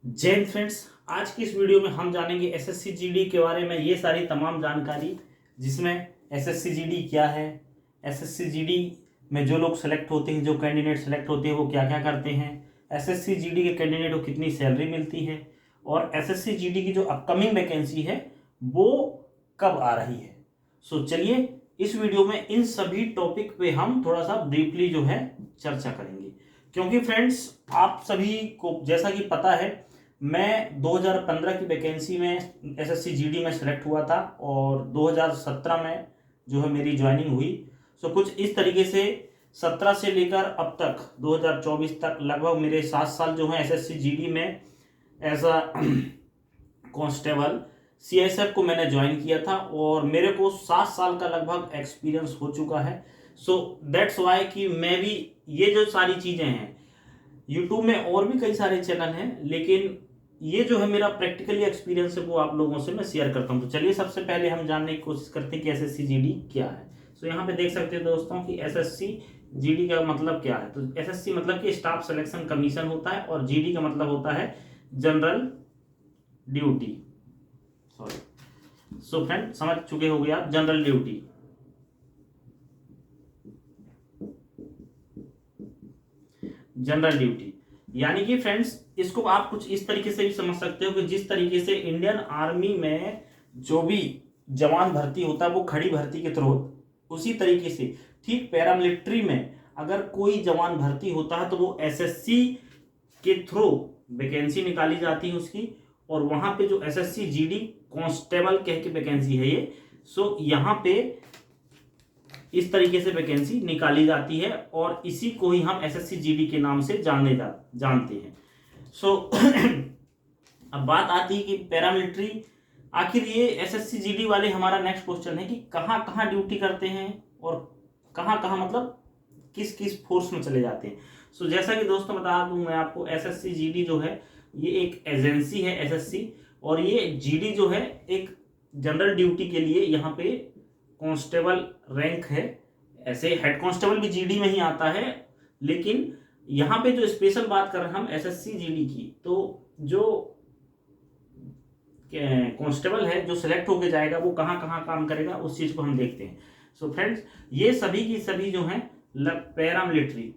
जय हिंद फ्रेंड्स। आज की इस वीडियो में हम जानेंगे एसएससी जीडी के बारे में ये सारी तमाम जानकारी, जिसमें एसएससी जीडी क्या है, एसएससी जीडी में जो लोग सेलेक्ट होते हैं, जो कैंडिडेट सेलेक्ट होते हैं वो क्या क्या करते हैं, एसएससी जीडी के कैंडिडेट को कितनी सैलरी मिलती है और एसएससी जीडी की जो अपकमिंग वैकेंसी है वो कब आ रही है। सो चलिए इस वीडियो में इन सभी टॉपिक पे हम थोड़ा सा ब्रीफली जो है चर्चा करेंगे, क्योंकि फ्रेंड्स आप सभी को जैसा कि पता है मैं 2015 की वैकेंसी में एसएससी जीडी में सेलेक्ट हुआ था और 2017 में जो है मेरी ज्वाइनिंग हुई। सो कुछ इस तरीके से 17 से लेकर अब तक 2024 तक लगभग मेरे 7 साल जो है एसएससी जीडी में एज अ कांस्टेबल सीएसएफ को मैंने ज्वाइन किया था और मेरे को 7 साल का लगभग एक्सपीरियंस हो चुका है। सो दैट्स वाई कि मैं भी ये जो सारी चीज़ें हैं, यूट्यूब में और भी कई सारे चैनल हैं, लेकिन ये जो है मेरा प्रैक्टिकली एक्सपीरियंस है वो आप लोगों से मैं शेयर करता हूँ। तो चलिए सबसे पहले हम जानने की कोशिश करते हैं कि एसएससी जीडी क्या है। सो यहाँ पे देख सकते हैं दोस्तों कि एसएससी जीडी का मतलब क्या है। तो एसएससी मतलब कि स्टाफ सिलेक्शन कमीशन होता है और जीडी का मतलब होता है general duty. Sorry, so friend समझ चुके हो गए आप, जनरल ड्यूटी। जनरल ड्यूटी यानी कि फ्रेंड्स इसको आप कुछ इस तरीके से भी समझ सकते हो कि जिस तरीके से इंडियन आर्मी में जो भी जवान भर्ती होता है वो खड़ी भर्ती के थ्रू, उसी तरीके से ठीक पैरामिलिट्री में अगर कोई जवान भर्ती होता है तो वो एसएससी के थ्रू वैकेंसी निकाली जाती है उसकी, और वहां पे जो एसएससी जीडी कांस्टेबल कह के वैकेंसी है ये, सो यहाँ पे इस तरीके से वैकेंसी निकाली जाती है और इसी को ही हम एसएससी जीडी के नाम से जानते हैं। सो अब बात आती है कि पैरामिलिट्री, आखिर ये एसएससी जीडी वाले, हमारा नेक्स्ट क्वेश्चन है कि कहाँ कहाँ ड्यूटी करते हैं और कहाँ कहाँ मतलब किस किस फोर्स में चले जाते हैं। सो जैसा कि दोस्तों बता दूं मैं आपको, एसएससी जीडी जो है ये एक एजेंसी है एसएससी, और ये जीडी जो है एक जनरल ड्यूटी के लिए यहाँ पे कांस्टेबल रैंक है। ऐसे हेड कांस्टेबल भी जीडी में ही आता है, लेकिन यहाँ पे जो स्पेशल बात कर रहे हैं हम एसएससी जीडी की, तो जो कांस्टेबल है जो सिलेक्ट होके जाएगा वो कहाँ कहाँ काम करेगा उस चीज को हम देखते हैं। सो फ्रेंड्स ये सभी की सभी जो है पैरामिलिट्री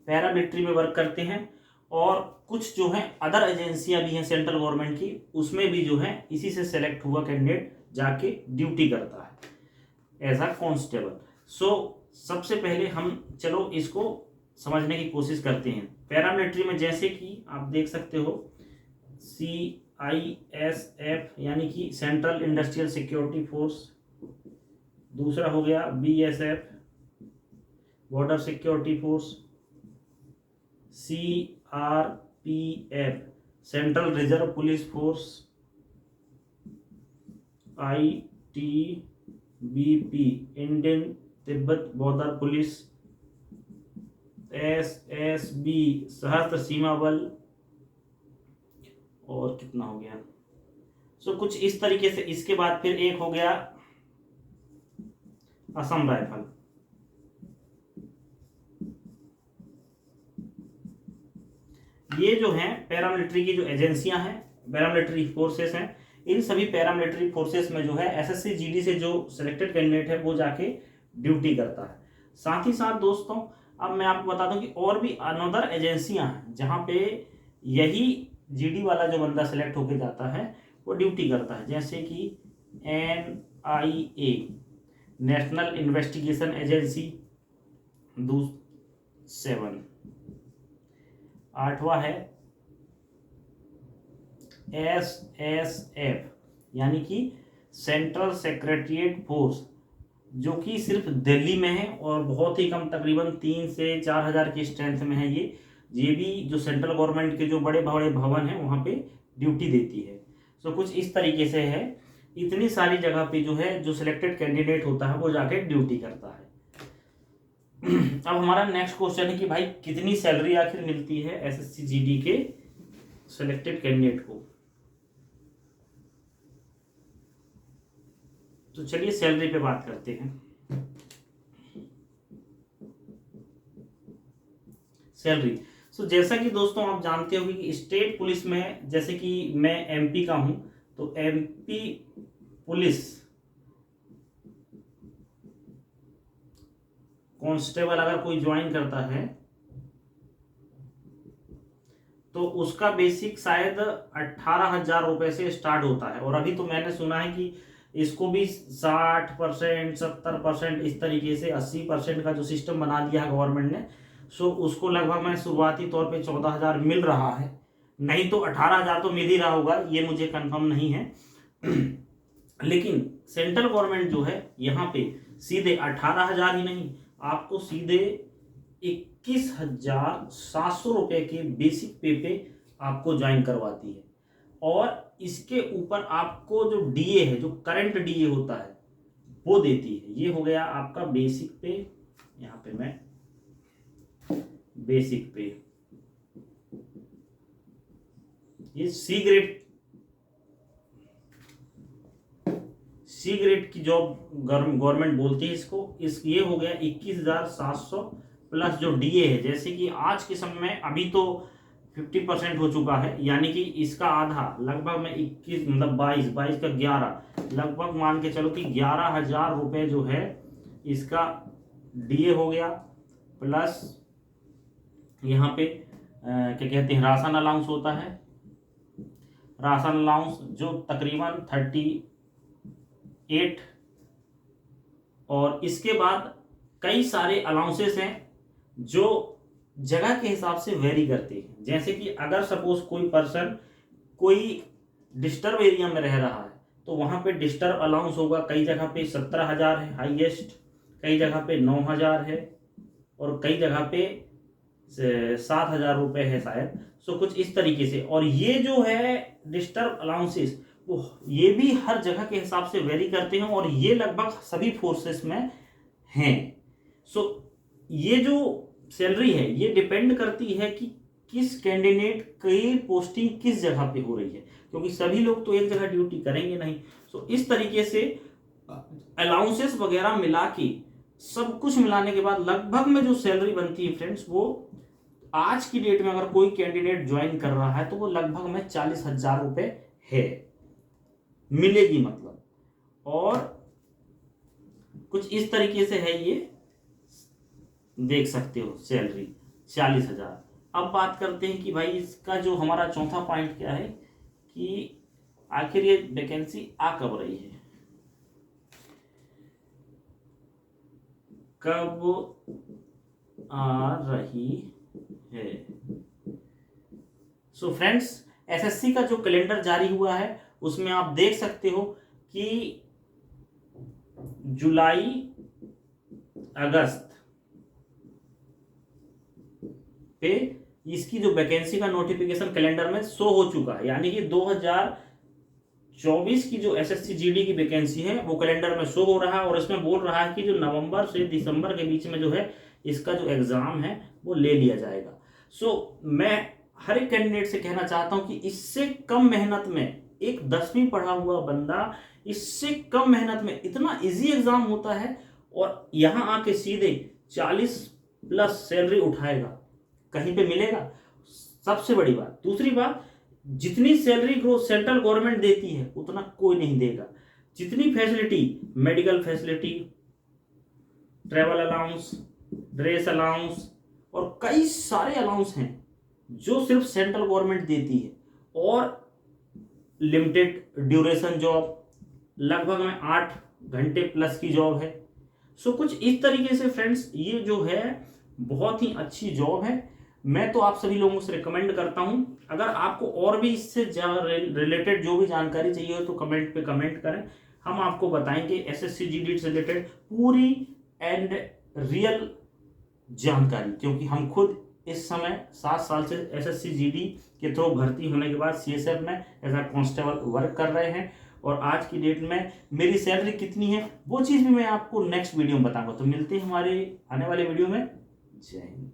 पैरामिलिट्री में वर्क करते हैं, और कुछ जो है अदर एजेंसियां भी हैं सेंट्रल गवर्नमेंट की, उसमें भी जो है इसी से सेलेक्ट हुआ कैंडिडेट जाके ड्यूटी करता है एज अ कांस्टेबल। सो सबसे पहले हम चलो इसको समझने की कोशिश करते हैं। पैरामिलिट्री में जैसे कि आप देख सकते हो CISF यानी कि सेंट्रल इंडस्ट्रियल सिक्योरिटी फोर्स, दूसरा हो गया BSF border security force, CRPF central reserve police force, ITBP Indian Tibet border police, SSB सशस्त्र सीमा बल, और कितना हो गया। सो कुछ इस तरीके से। इसके बाद फिर एक हो गया असम राइफल। ये जो है पैरामिलिट्री की जो एजेंसियां हैं, पैरामिलिट्री फोर्सेस हैं, इन सभी पैरामिलिट्री फोर्सेस में जो है एसएससी जीडी से जो सिलेक्टेड कैंडिडेट है वो जाके ड्यूटी करता है। साथ ही साथ दोस्तों अब मैं आपको बता दूं कि और भी अनदर एजेंसियां हैं जहां पे यही जीडी वाला जो बंदा सिलेक्ट होके जाता है वो ड्यूटी करता है, जैसे कि NIA नेशनल इन्वेस्टिगेशन एजेंसी 7, आठवां है SSF यानी कि सेंट्रल सेक्रेटरिएट फोर्स, जो कि सिर्फ दिल्ली में है और बहुत ही कम, तकरीबन 3 से 4 हज़ार की स्ट्रेंथ में है। ये भी जो सेंट्रल गवर्नमेंट के जो बड़े बड़े भवन हैं वहाँ पे ड्यूटी देती है। सो कुछ इस तरीके से है, इतनी सारी जगह पे जो है जो सिलेक्टेड कैंडिडेट होता है वो जाके ड्यूटी करता है। अब हमारा नेक्स्ट क्वेश्चन है कि भाई कितनी सैलरी आखिर मिलती है एसएससी जीडी के सिलेक्टेड कैंडिडेट को। तो चलिए सैलरी पे बात करते हैं। सैलरी। सो जैसा कि दोस्तों आप जानते हो कि स्टेट पुलिस में, जैसे कि मैं एमपी का हूं, तो एमपी पुलिस कांस्टेबल अगर कोई ज्वाइन करता है तो उसका बेसिक शायद 18,000 रुपए से स्टार्ट होता है। और अभी तो मैंने सुना है कि इसको भी 60%, 70%, इस तरीके से 80% का जो सिस्टम बना दिया है गवर्नमेंट ने। सो उसको लगभग मैं शुरुआती तौर पे 14,000 मिल रहा है, नहीं तो 18,000 तो मिल ही रहा होगा, ये मुझे कंफर्म नहीं है। लेकिन सेंट्रल गवर्नमेंट जो है यहाँ पे सीधे 18,000 ही नहीं, आपको सीधे 21,700 रुपए के बेसिक पे पे आपको ज्वाइन करवाती है। और इसके ऊपर आपको जो डीए है, जो करंट डीए होता है, वो देती है। ये हो गया आपका बेसिक पे। यहाँ पे मैं बेसिक पे, ये सी ग्रेड की जॉब गवर्नमेंट बोलती है इसको। ये हो गया 21,700 प्लस जो डीए है। जैसे कि आज के समय में अभी तो 50% हो चुका है, यानी कि इसका आधा लगभग में 21 मतलब 22 का 11, लगभग मान के चलो कि 11,000 रुपए जो है इसका डीए हो गया। प्लस यहाँ पे क्या कहते हैं, राशन अलाउंस होता है। राशन अलाउंस जो तकरीबन 38, और इसके बाद कई सारे अलाउंसेस हैं जो जगह के हिसाब से वेरी करते हैं। जैसे कि अगर सपोज कोई पर्सन कोई डिस्टर्ब एरिया में रह रहा है तो वहां पे डिस्टर्ब अलाउंस होगा। कई जगह पे 17,000 है हाईएस्ट, कई जगह पे 9,000 है, और कई जगह पे 7,000 रुपए है शायद। सो कुछ इस तरीके से। और ये जो है डिस्टर्ब अलाउंसेस, वो ये भी हर जगह के हिसाब से वेरी करते हैं, और ये लगभग सभी फोर्सेस में हैं। सो ये जो सैलरी है ये डिपेंड करती है कि किस कैंडिडेट की पोस्टिंग किस जगह पे हो रही है, क्योंकि सभी लोग तो एक जगह ड्यूटी करेंगे नहीं। सो इस तरीके से अलाउंसेस वगैरह मिला के, सब कुछ मिलाने के बाद लगभग में जो सैलरी बनती है फ्रेंड्स, वो आज की डेट में अगर कोई कैंडिडेट ज्वाइन कर रहा है तो वो लगभग में 40,000 रुपए है, मिलेगी मतलब। और कुछ इस तरीके से है, ये देख सकते हो सैलरी 40,000। अब बात करते हैं कि भाई इसका जो हमारा चौथा पॉइंट क्या है कि आखिर ये वैकेंसी आ कब रही है, कब आ रही है। सो फ्रेंड्स, एसएससी का जो कैलेंडर जारी हुआ है उसमें आप देख सकते हो कि जुलाई अगस्त पे इसकी जो वैकेंसी का नोटिफिकेशन कैलेंडर में शो हो चुका है। यानी कि 2024 की जो एसएससी जीडी की वैकेंसी है वो कैलेंडर में शो हो रहा है, और इसमें बोल रहा है कि जो नवंबर से दिसंबर के बीच में जो है इसका जो एग्जाम है वो ले लिया जाएगा। सो मैं हर एक कैंडिडेट से कहना चाहता हूं कि इससे कम मेहनत में, एक 10वीं पढ़ा हुआ बंदा इससे कम मेहनत में इतना इजी एग्जाम होता है, और यहां आके सीधे 40 प्लस सैलरी उठाएगा, कहीं पे मिलेगा। सबसे बड़ी बात। दूसरी बात, जितनी सैलरी ग्रोथ सेंट्रल गवर्नमेंट देती है उतना कोई नहीं देगा। जितनी facility, medical facility, travel allowance, dress allowance, और कई सारे अलाउंस हैं जो सिर्फ सेंट्रल गवर्नमेंट देती है। और लिमिटेड ड्यूरेशन जॉब, लगभग में 8 घंटे प्लस की जॉब है। सो कुछ इस तरीके से फ्रेंड्स ये जो है बहुत ही अच्छी जॉब है। मैं तो आप सभी लोगों से रिकमेंड करता हूं। अगर आपको और भी इससे रिलेटेड जो भी जानकारी चाहिए हो तो कमेंट पे कमेंट करें, हम आपको बताएंगे एसएससी जीडी से रिलेटेड पूरी एंड रियल जानकारी। क्योंकि हम खुद इस समय 7 साल से एसएससी जीडी के थ्रू भर्ती होने के बाद सीएसएफ में एज अ कांस्टेबल वर्क कर रहे हैं, और आज की डेट में मेरी सैलरी कितनी है वो चीज़ भी मैं आपको नेक्स्ट वीडियो में बताऊंगा। तो मिलते हैं हमारे आने वाले वीडियो में। जय हिंद।